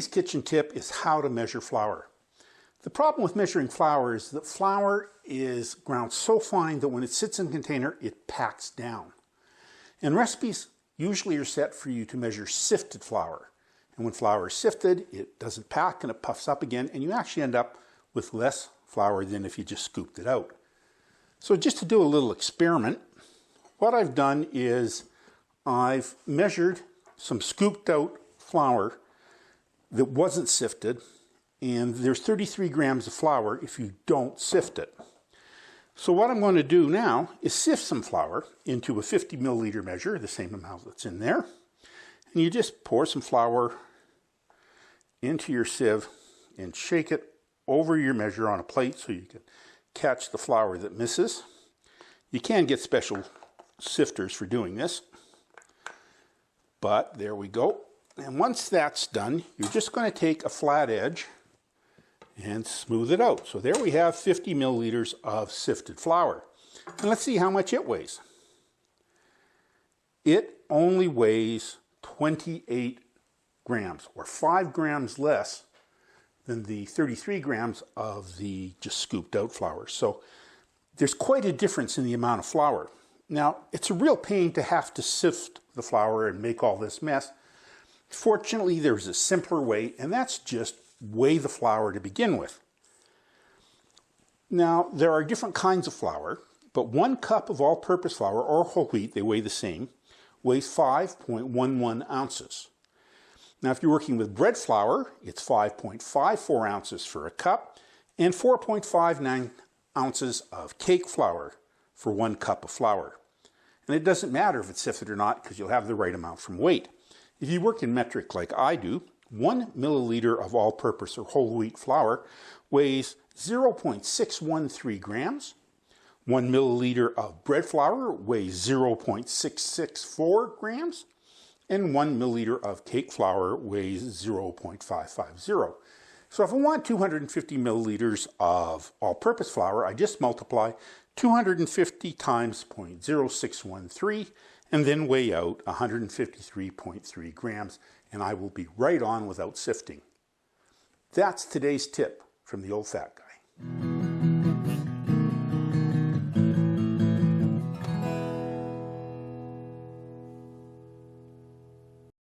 Today's kitchen tip is how to measure flour. The problem with measuring flour is that flour is ground so fine that when it sits in a container, it packs down. And recipes usually are set for you to measure sifted flour. And when flour is sifted, it doesn't pack and it puffs up again, and you actually end up with less flour than if you just scooped it out. So just to do a little experiment, what I've done is I've measured some scooped out flour that wasn't sifted, and there's 33 grams of flour if you don't sift it. So what I'm going to do now is sift some flour into a 50 milliliter measure, the same amount that's in there. And you just pour some flour into your sieve and shake it over your measure on a plate so you can catch the flour that misses. You can get special sifters for doing this, but there we go. And once that's done, you're just going to take a flat edge and smooth it out. So there we have 50 milliliters of sifted flour. And let's see how much it weighs. It only weighs 28 grams, or 5 grams less than the 33 grams of the just scooped out flour. So there's quite a difference in the amount of flour. Now, it's a real pain to have to sift the flour and make all this mess. Fortunately, there's a simpler way, and that's just weigh the flour to begin with. Now, there are different kinds of flour, but 1 cup of all-purpose flour, or whole wheat, they weigh the same, weighs 5.11 ounces. Now, if you're working with bread flour, it's 5.54 ounces for a cup, and 4.59 ounces of cake flour for 1 cup of flour. And it doesn't matter if it's sifted or not, because you'll have the right amount from weight. If you work in metric like I do, 1 milliliter of all-purpose or whole wheat flour weighs 0.613 grams. 1 milliliter of bread flour weighs 0.664 grams. And 1 milliliter of cake flour weighs 0.550. So if I want 250 milliliters of all-purpose flour, I just multiply 250 times 0.0613 and then weigh out 153.3 grams, and I will be right on without sifting. That's today's tip from the Old Fat Guy.